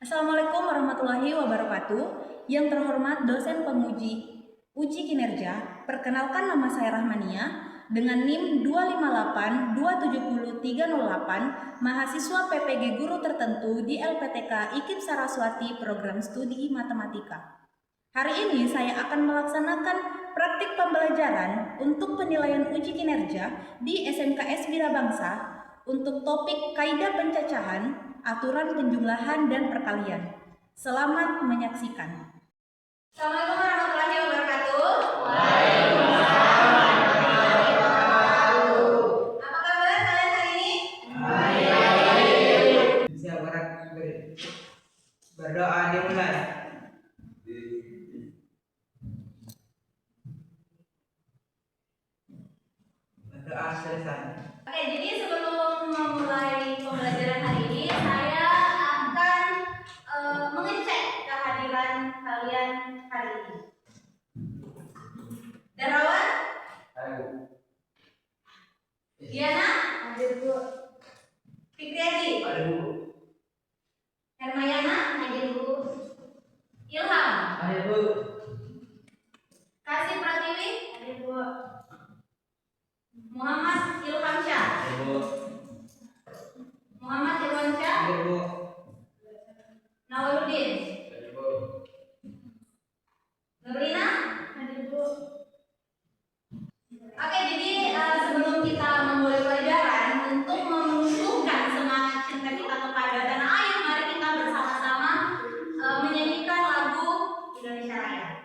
Assalamualaikum warahmatullahi wabarakatuh. Yang terhormat dosen penguji uji kinerja, perkenalkan nama saya Rahmania dengan NIM 258270308, mahasiswa PPG Guru Tertentu di LPTK IKIP Saraswati Program Studi Matematika. Hari ini saya akan melaksanakan praktik pembelajaran untuk penilaian uji kinerja di SMKS Wirabangsa untuk topik kaidah pencacahan, aturan penjumlahan dan perkalian. Selamat menyaksikan. Assalamualaikum warahmatullahi wabarakatuh. Apa kabar kalian hari ini? Siap berdoa dimulai. Berdoa selesai. Oke, jadi sebelum memulai pembelajaran hari ini, saya akan mengecek kehadiran kalian hari ini. Darawan? Diana? Hadir, Bu. Fikriadi? Hadir, Bu. Hermayana? Hadir, Bu. Ilham? Hadir, Bu. Kasih Pratiwi? Hadir, Bu. Muhammad Ilhamsyah? Hadir, Bu. Muhammad Irwansyah? Hadir, Bu. Nawaluddin? Hadir, Bu. Nurlina? Hadir, Bu. Oke, jadi sebelum kita memulai pelajaran, untuk menumbuhkan semangat cinta kita kepada tanah air, mari kita bersama-sama menyanyikan lagu Indonesia Raya.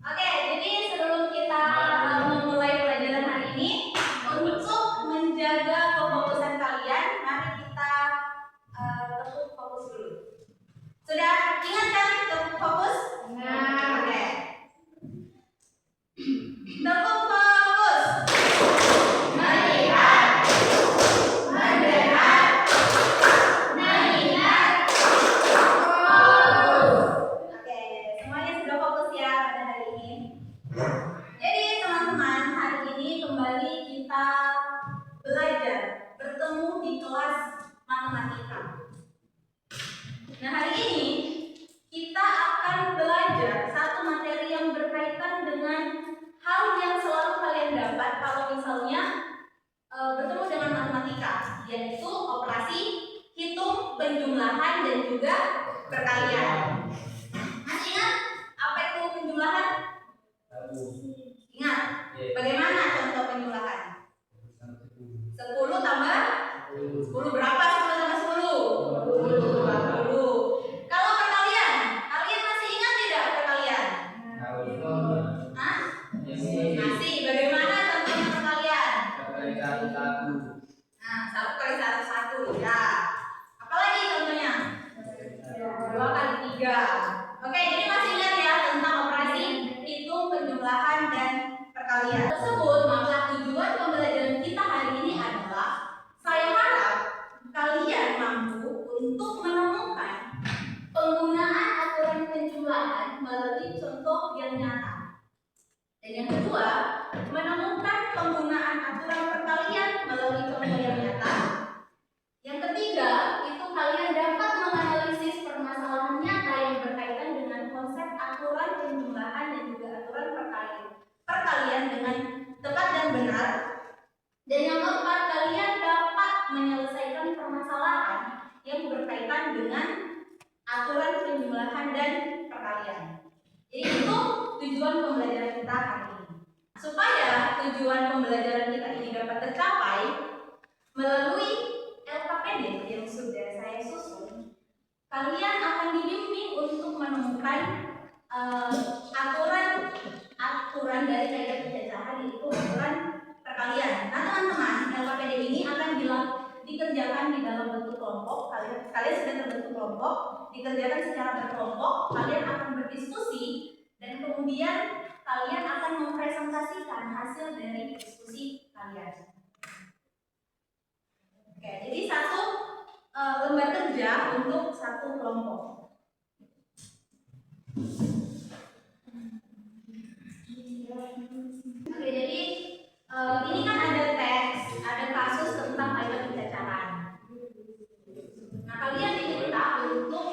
Oke, jadi sebelum kita memulai pelajaran hari ini, untuk menjaga kefokusan kalian, mari kita tekuk fokus dulu. Sudah ingat kan tekuk fokus? Nah, oke. Tekuk fokus. Melihat, mendengar, mengingat, fokus. Oke, semuanya sudah fokus ya pada hari ini. Jadi teman-teman, hari ini kembali kita belajar, bertemu di kelas matematika. Nah, hari ini kita akan belajar satu materi yang berkaitan dengan hal yang selalu kalian dapat kalau misalnya bertemu dengan matematika, yaitu operasi hitung, penjumlahan, dan juga perkalian. Masih ingat apa itu penjumlahan? Ingat, bagaimana contoh penjumlahan? 10 tambah 10 berapa? 10 tambah 10? 20. Kalau perkalian, kalian masih ingat tidak perkalian? Hah? Masih. Bagaimana contohnya perkalian? Nah, 1 kali 1 1 ya. Apalagi contohnya? 2 kali 3. Oke, jadi masih ingat ya tentang operasi hitung, penjumlahan, dan perkalian tersebut. untuk menemukan penggunaan aturan penjumlahan melalui contoh yang nyata. Dan yang kedua, menemukan penggunaan aturan perkalian melalui contoh yang nyata. Yang ketiga, itu kalian dapat menganalisis permasalahan nyata yang berkaitan dengan konsep aturan penjumlahan dan juga aturan perkalian dengan tepat dan benar. Dan yang keempat, kalian dapat menyelesaikan permasalahan yang berkaitan dengan aturan penjumlahan dan perkalian. Jadi itu tujuan pembelajaran kita hari ini. Supaya tujuan pembelajaran kita ini dapat tercapai melalui LKPD yang sudah saya susun, kalian akan dibimbing untuk menemukan aturan dari kaidah pencacahan, yaitu aturan perkalian. Nah teman-teman, LKPD ini akan dikerjakan di dalam bentuk kelompok. Kalian sudah terbentuk kelompok, dikerjakan secara berkelompok. Kalian akan berdiskusi dan kemudian kalian akan mempresentasikan hasil dari diskusi kalian. Oke, jadi satu lembar kerja untuk satu kelompok. Oke, jadi ini kan ada teks, ada kasus tentang kaidah pencacahan. Nah, kalian diminta untuk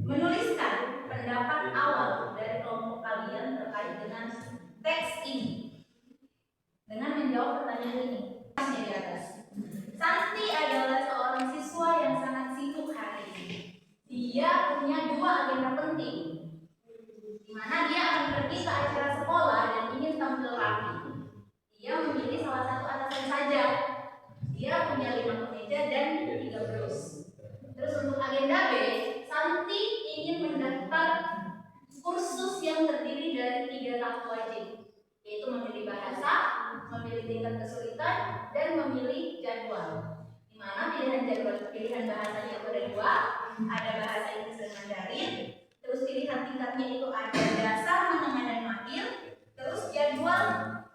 menuliskan pendapat awal dari kelompok kalian terkait dengan teks ini dengan menjawab pertanyaan ini. Di atas, Santi adalah seorang siswa yang sangat sibuk hari ini. Dia punya dua agenda penting, di mana dia akan pergi ke acara sekolah dan ingin tampil rapi. Dia memilih salah satu atasan saja. Dia punya 5 kemeja dan 3 blus. Terus untuk agenda B, Santi ingin mendaftar kursus yang terdiri dari 3 tahap wajib, yaitu memilih bahasa, memilih tingkat kesulitan, dan memilih jadwal. Di mana pilihan bahasanya itu ada 2, ada bahasa Inggris dan Mandarin. Terus pilihan tingkatnya itu ada dasar, menengah, dan mahir. Terus jadwal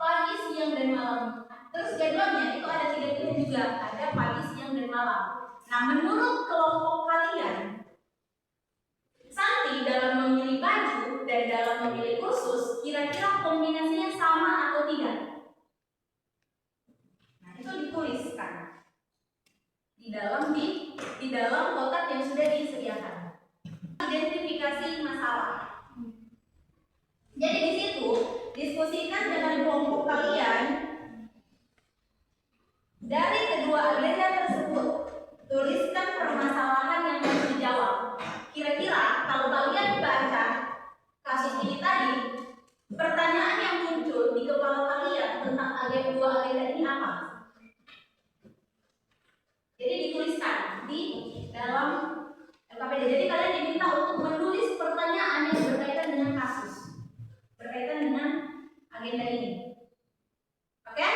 pagi, siang, dan malam. Terus jadwalnya itu ada 3 pilihan juga, ada pagi, siang, dan malam. Nah, menurut kelompok kalian, Santi dalam memilih baju dan dalam memilih kursus, kira-kira kombinasinya sama atau tidak? Nah, itu dituliskan di dalam kotak yang sudah disediakan. Identifikasi masalah. Jadi di situ diskusikan dengan kelompok kalian dari kedua agenda tersebut. Tuliskan permasalahan yang harus dijawab. Kira-kira kalau kalian baca kasus ini tadi, pertanyaan yang muncul di kepala kalian tentang dua agenda ini apa? Jadi dituliskan di dalam LKPD. Jadi kalian diminta untuk menulis pertanyaan yang berkaitan dengan kasus, berkaitan dengan agenda ini. Oke?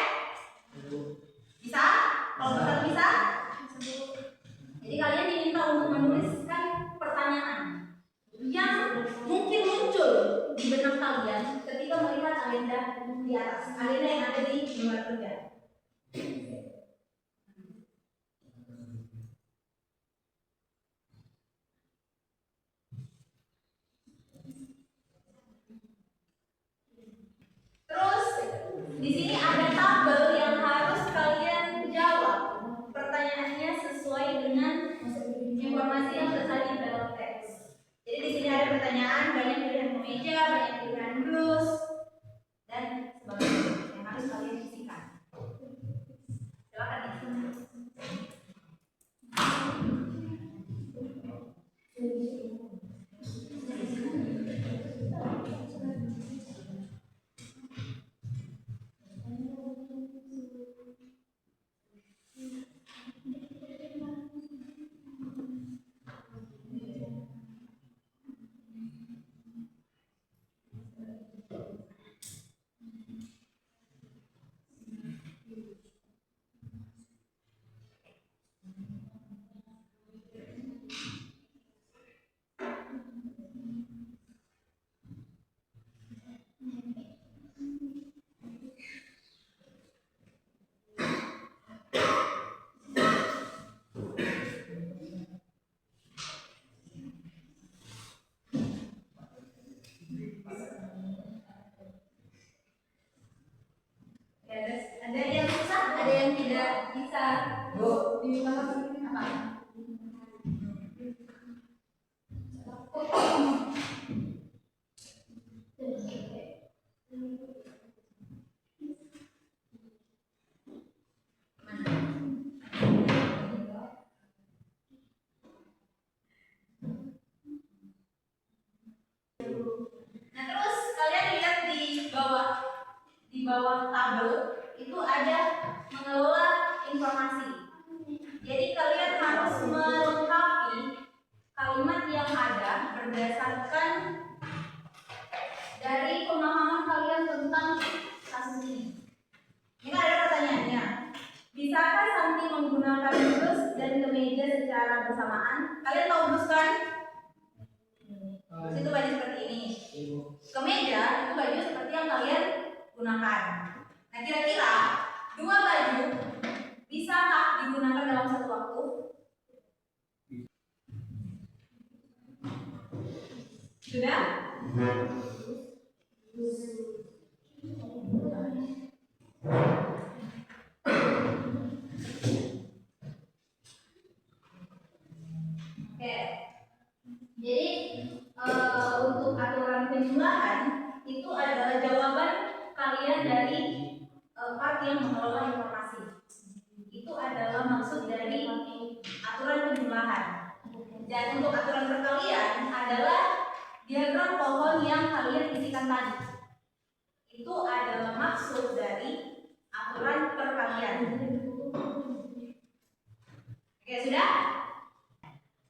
Bisa? Kalau misalnya bisa? Jadi kalian diminta untuk menuliskan pertanyaan yang mungkin muncul di benak kalian ketika melihat agenda di atas, agenda yang ada di lembar kerja. Terus di sini ada tabel yang harus kalian jawab. Pertanyaannya sesuai dengan informasi yang tersaji dalam teks. Jadi di sini ada pertanyaan, banyak pilihan kemeja, banyak pilihan blus, dan sebagainya yang harus kalian isikan. Silakan isi. bisa ditambahkan apa? Nah, terus kalian lihat di bawah tabel itu ada mengelola informasi. Jadi kalian harus melengkapi kalimat yang ada berdasarkan dari pemahaman kalian tentang kasus ini. Ini ada pertanyaannya. Bisakah Santi menggunakan blus dan kemeja secara bersamaan? Kalian tahu blus kan? Blus itu baju seperti ini. Kemeja itu baju seperti yang kalian gunakan. Nah, kira-kira dua baju bisakah digunakan dalam satu waktu? Sudah? Oke. Jadi untuk aturan penjumlahan itu adalah jawaban kalian dari part yang mengelola informasi. Itu adalah maksud dari aturan penjumlahan. Dan untuk aturan perkalian adalah diagram pohon yang kalian isikan tadi. Itu adalah maksud dari aturan perkalian. Oke, sudah?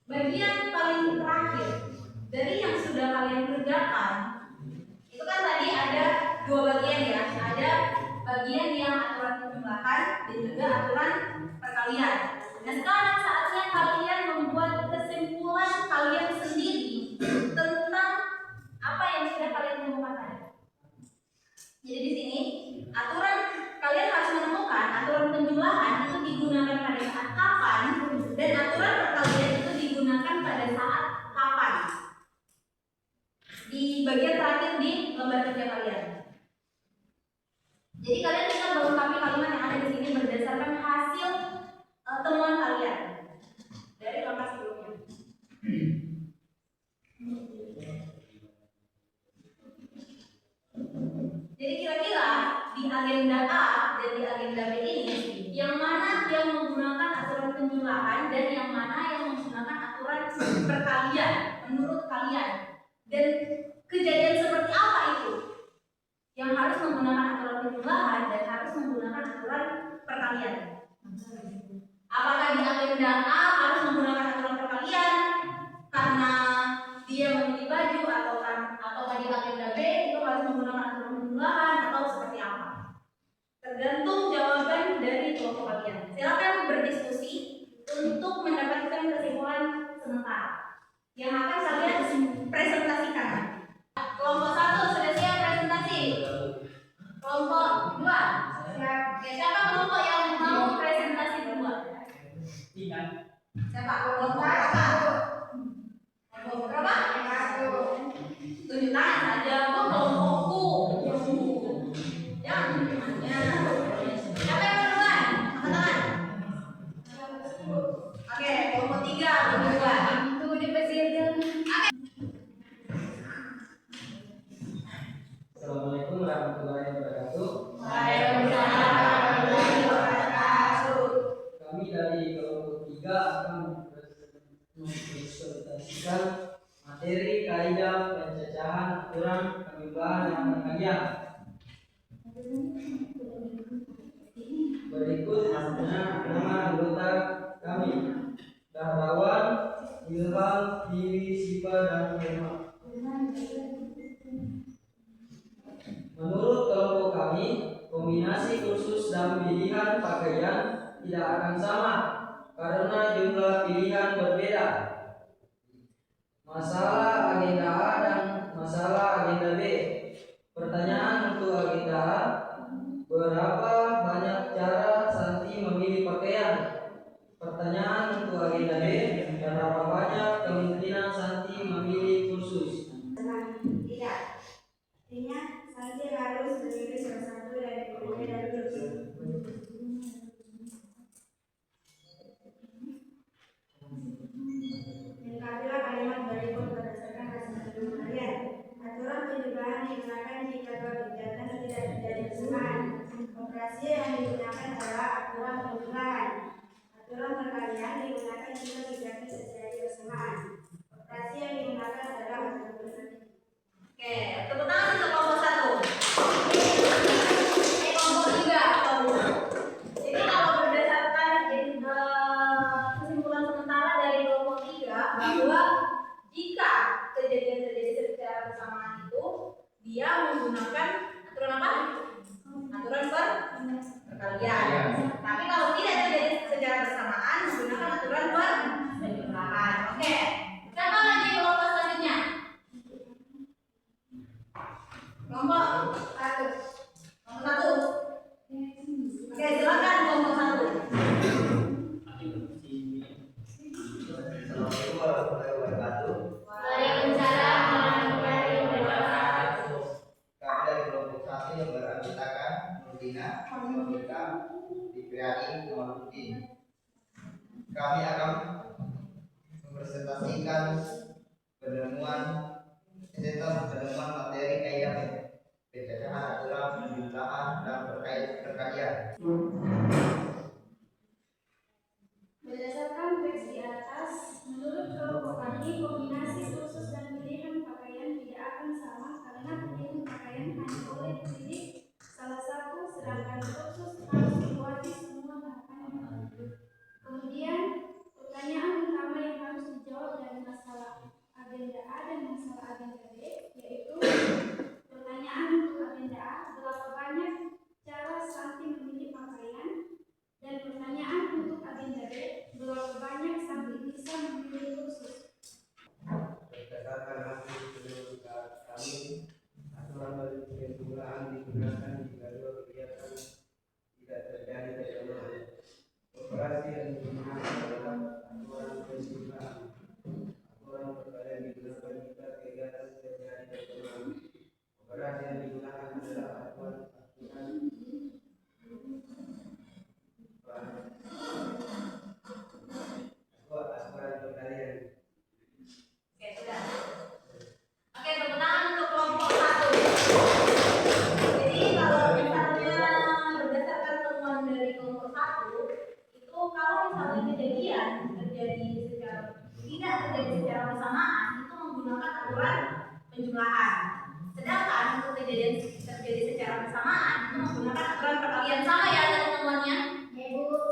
Bagian paling terakhir dari yang sudah kalian kerjakan itu kan tadi ada dua bagian ya, ada bagian yang aturan penjumlahan dan juga aturan perkalian. Nah, sekarang saatnya kalian membuat kesimpulan kalian sendiri tentang apa yang sudah kalian temukan tadi. Jadi di sini aturan kalian harus menemukan aturan penjumlahan itu digunakan pada saat kapan dan aturan perkalian itu digunakan pada saat kapan. Di bagian terakhir di lembar kerja kalian. Jadi kalian bisa melengkapi kalimat yang ada di sini berdasarkan hasil temuan kalian dari lembar sebelumnya. Jadi kira-kira di agenda A dan di agenda B ini yang mana yang menggunakan aturan penjumlahan dan yang mana yang menggunakan aturan perkalian menurut kalian? Dan kejadian seperti apa itu yang harus menggunakan aturan penjumlahan dan harus menggunakan aturan perkalian? Apakah di agenda A harus menggunakan aturan perkalian karena dia memilih baju, atau di agenda B itu harus menggunakan aturan penjumlahan, atau seperti apa? Tergantung jawaban dari kelompok kalian. Silakan berdiskusi untuk mendapatkan kesimpulan sementara yang akan kalian presentasikan. Kelompok 1 sudah siap presentasi? Kelompok 2 siap. Oke, siapa kelompok yang mau presentasi duluan? Siapa? Kelompok berapa? Kelompok berapa? Tunjuk tangan saja. Kelompokku. Jangan tunjuk tangannya. Siapa yang duluan? Angkat tangan. Oke, kelompok 3 duluan. Tunggu di presiden. Assalamualaikum warahmatullahi wabarakatuh. Waalaikumsalam warahmatullahi wabarakatuh. Kami dari kelompok 3 akan mempresentasikan materi kaidah pencacahan aturan penjumlahan yang perkalian. Berikut nama anggota kami: Dahrawan, Ilham, Diri, Siva, dan Irma. Menurut kelompok kami, kombinasi kursus dan pilihan pakaian tidak akan sama karena jumlah pilihan berbeda. Masalah agenda A dan masalah agenda B. Pertanyaan untuk agenda A: berapa banyak cara Santi memilih pakaian? Pertanyaan untuk agenda B: berapa banyak kemungkinan Santi memilih kursus? Tidak. Artinya Santi harus memilih salah satu dari keduanya dari kursus. mungkin. Kami akan mempresentasikan penemuan materi kaidah pencacahan aturan penjumlahan dan perkalian. Berdasarkan teks di atas, menurut kelompok kami, kombinasi kursus dan pilihan pakaian tidak akan sama karena pilihan pakaian hanya boleh dipilih salah satu, sedangkan kursus harus melewati semua tahapan. Kemudian, pertanyaan utama yang harus dijawab dari masalah agenda A dan masalah agenda B, yaitu pertanyaan untuk agenda A, berapa banyak cara Santi memilih pakaian, dan pertanyaan untuk agenda B, berapa banyak Santi bisa memilih kursus. Berdasarkan hasil penyelidikan kami, aturan penjumlahan digunakan jika dua kegiatan tidak terjadi kesamaan. Operasi yang digunakan adalah aturan penjumlahan. Aturan perkalian digunakan jika kegiatan terjadi kesamaan. Operasi yang digunakan adalah aturan perkalian. Oke, sudah. Oke, tepuk tangan untuk kelompok 1. Jadi kalau misalnya berdasarkan temuan dari kelompok 1, itu kalau misalnya kejadian terjadi tidak terjadi secara bersamaan, itu menggunakan aturan penjumlahan. Sedangkan untuk kejadian terjadi secara bersamaan, itu menggunakan aturan perkalian. Sama ya dengan temuannya?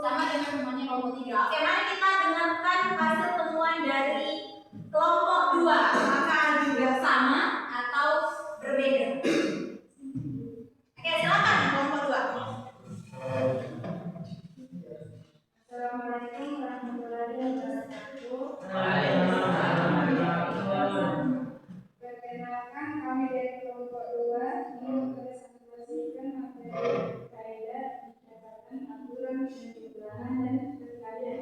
Sama dengan temuannya kelompok 3. Oke, mari kita dengarkan hasil temuan dari kelompok 2. Apakah juga sama atau berbeda? Oke, silakan kelompok 2. Assalamualaikum warahmatullahi wabarakatuh. Perkenalkan, kami dari kelompok 2 ingin mempresentasikan materi kaidah pencatatan aturan penjumlahan dan perkalian.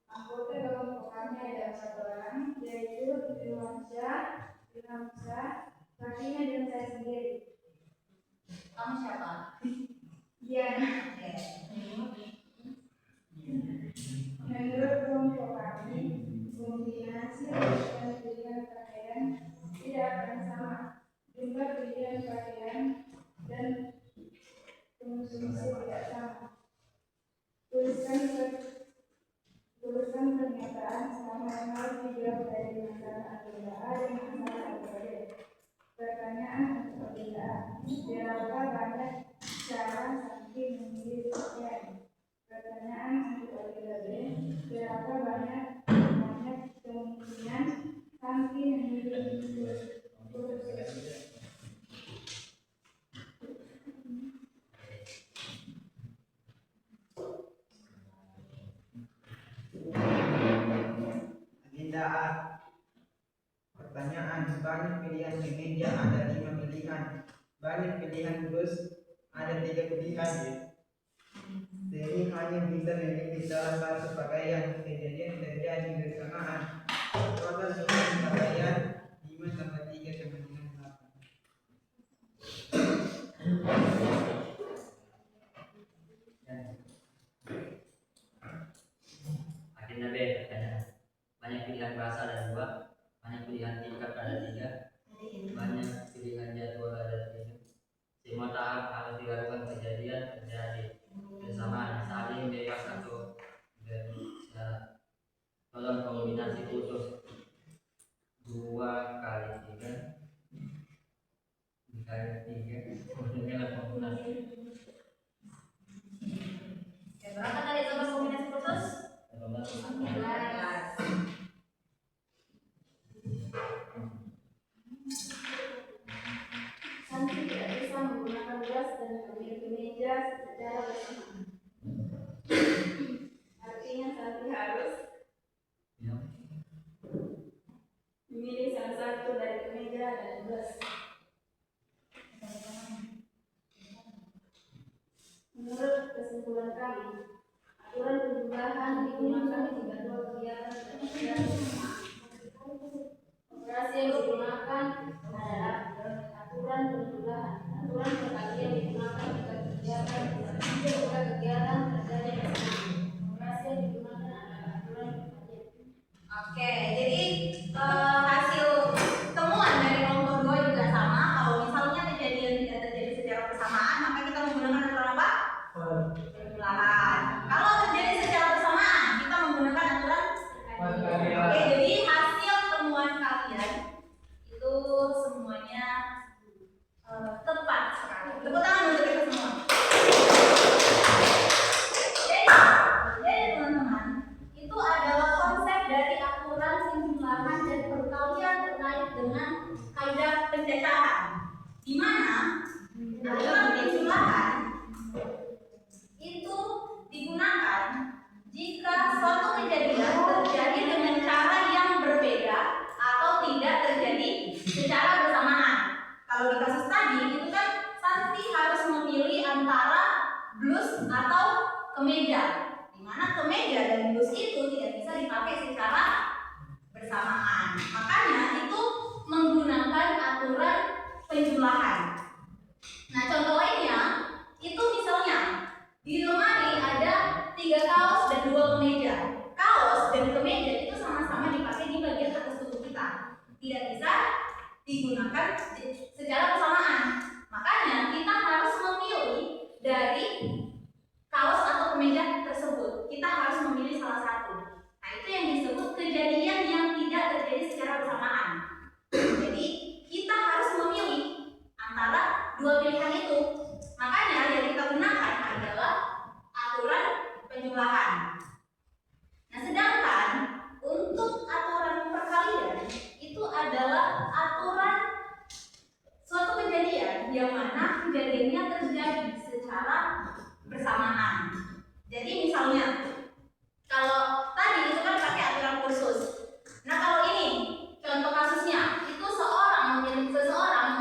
Anggota kelompok kami ada 4 orang, yaitu Irwansyah, Ilhamsyah, Sakina, dan saya sendiri. Kamu siapa? Diana. Oke. Menurut kelompok kami, kombinasi dan pilihan pakaian tidak akan sama. Jumlah pilihan pakaian dan konsumsi tidak sama. Tuliskan pernyataan sama yang harus dijawab dari masalah agenda A dan masalah agenda B. Pertanyaan untuk agenda A, berapa banyak cara Santi memilih pakaian? Pertanyaan untuk agenda B, berapa banyak kemungkinan Santi memilih kursus? Agenda A. Pertanyaan, banyak pilihan kemeja ada 5 pilihan. Banyak pilihan bus ada 3 pilihan. Jadi hanya bisa memilih salah satu pakaian. Kejadian terjadi bersamaan. Total jumlah pakaian 5 tambah 3 sama dengan 8. Agenda B, pertanyaan. Banyak pilihan bahasa ada 2, banyak pilihan tingkat ada 3, banyak pilihan jadwal ada 3. Semua tahap harus dilakukan kejadian terjadi bersamaan, saling bebas atau bersyarat. Tolong kombinasi khusus 2 kali 3 dikali 3 kemudian kombinasi. Oke, berapa tadi coba kombinasi khusus? 11. Santi tidak bisa menggunakan jas dan kemeja secara bersamaan. Artinya Santi harus memilih salah satu dari kemeja dan jas. Menurut kesimpulan kami, aturan penjumlahan digunakan jika 2 kegiatan terjadi bersamaan. Operasi yang digunakan adalah aturan penjumlahan. Aturan perkalian digunakan jika kegiatan terjadi bersamaan. suatu kejadian terjadi dengan cara yang berbeda atau tidak terjadi secara bersamaan. Kalau di kasus tadi itu kan Santi harus memilih antara blus atau kemeja, di mana kemeja dan blus itu tidak bisa dipakai secara bersamaan. Makanya itu menggunakan aturan penjumlahan. Nah, contoh lainnya itu misalnya di lemari ada 3 kaos dan 2 kemeja. Kaos dan kemeja itu sama-sama dipakai di bagian atas tubuh kita, tidak bisa digunakan secara bersamaan. Makanya kita harus memilih dari kaos atau kemeja tersebut. Kita harus memilih salah satu. Nah, itu yang disebut kejadian yang tidak terjadi secara bersamaan. Jadi kita harus memilih antara dua pilihan itu. Makanya yang kita gunakan adalah aturan penjumlahan. Nah, sedangkan untuk aturan perkalian itu adalah aturan suatu kejadian yang mana kejadiannya terjadi secara bersamaan. Jadi misalnya kalau tadi itu kan pakai aturan kursus. Nah, kalau ini contoh kasusnya itu seseorang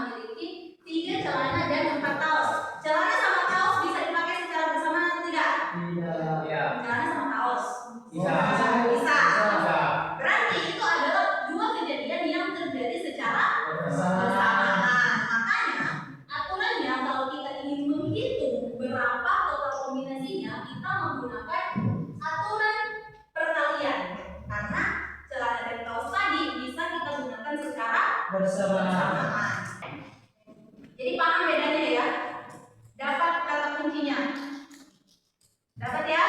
memiliki 3 celana dan 4 kaos. Celana sama kaos bisa dipakai secara bersamaan atau tidak? Tidak. Celana sama kaos Bisa. bisa. Bisa. Berarti itu adalah 2 kejadian yang terjadi secara Bersamaan. bersamaan. Makanya aturannya kalau kita ingin menghitung berapa total kombinasinya, kita menggunakan aturan perkalian. Karena celana dan kaos tadi bisa kita gunakan secara Bersamaan. bersamaan. Jadi paham bedanya ya? Dapat kata kuncinya? Dapat ya?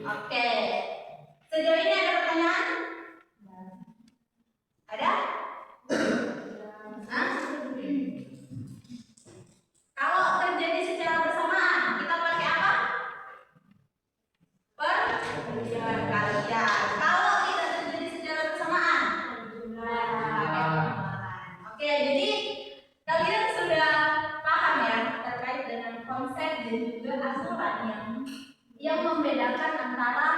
Oke. Sejauh ini ada pertanyaan? Ada? Hah? Kalau terjadi secara bersamaan, kita pakai apa? Perkalian. Kalau tidak terjadi secara bersamaan, pakai penjumlahan. Oke, jadi kalian sudah paham ya terkait dengan konsep dan juga aturan yang membedakan antara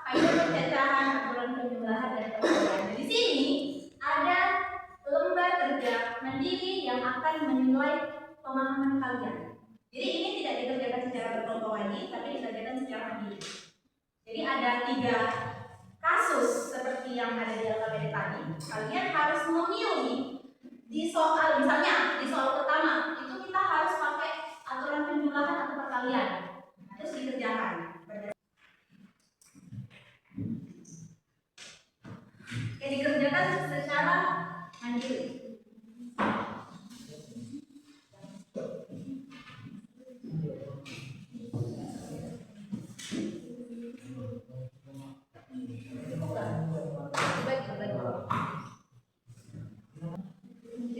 kaidah pencacahan, aturan penjumlahan dan perkalian. Di sini ada lembar kerja mandiri yang akan menilai pemahaman kalian. Jadi ini tidak dikerjakan secara berkelompok lagi, tapi dikerjakan secara mandiri. Jadi ada 3 kasus seperti yang ada di LKPD tadi. Kalian harus memilih di soal, misalnya di soal pertama itu kita harus pakai aturan penjumlahan atau perkalian. Terus dikerjakan. Dikerjakan secara mandiri.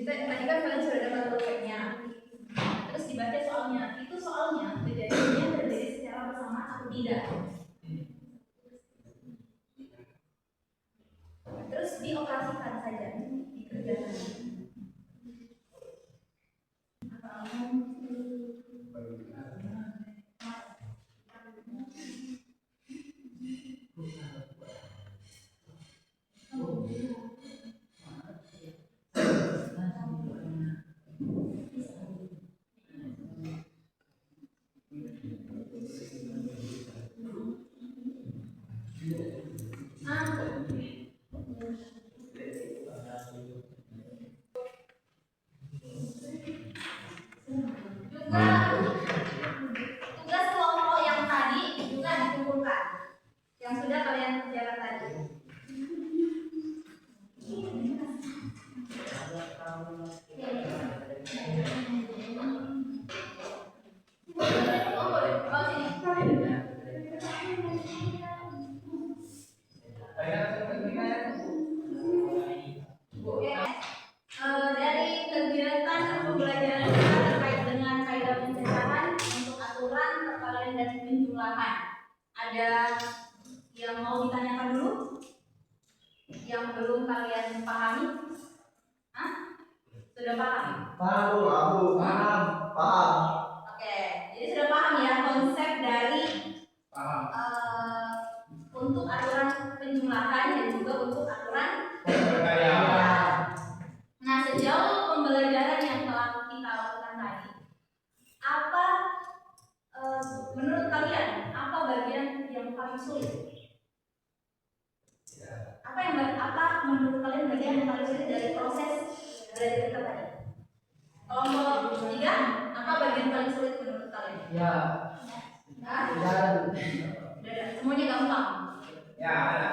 Tadi kan kalian sudah dapat proyeknya, terus dibaca soalnya. Itu soalnya kejadiannya terjadi secara bersamaan atau tidak. Terus dioperasikan saja, dikerjakan. Tugas kelompok yang tadi juga dikumpulkan, yang sudah kalian kerjakan tadi. Dari kegiatan pembelajaran kita terkait dengan kaidah pencacahan untuk aturan perkalian dan penjumlahan, ada yang mau ditanyakan dulu? Yang belum kalian pahami? Hah? Sudah paham? Paham. Oke, jadi sudah paham ya konsep dari Paham. sulit? Apa menurut kalian bagian yang paling sulit dari proses belajar kita tadi? Kelompok 3, apa bagian paling sulit menurut kalian? Ya, Hah? dan Udah, semuanya gampang. Ya, ada.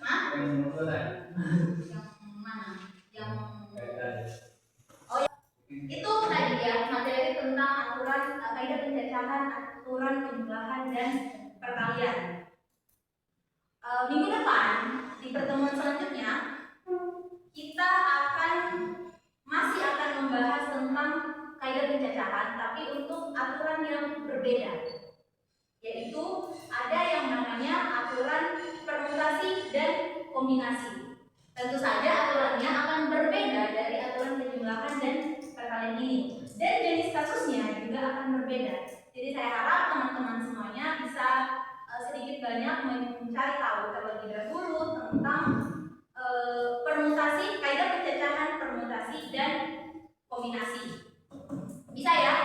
Hah? Yang menurut Yang mana? Yang itu tadi ya, materi tentang aturan kaidah pencacahan, aturan penjumlahan dan perkalian. Minggu depan di pertemuan selanjutnya kita masih akan membahas tentang kaidah pencacahan, tapi untuk aturan yang berbeda, yaitu ada yang namanya aturan permutasi dan kombinasi. Tentu saja aturannya akan berbeda dari aturan penjumlahan dan perkalian ini, dan jenis kasusnya juga akan berbeda. Jadi saya harap teman-teman semuanya bisa sedikit banyak mencari tahu terlebih dahulu tentang permutasi, kaidah pencacahan, permutasi dan kombinasi. Bisa ya?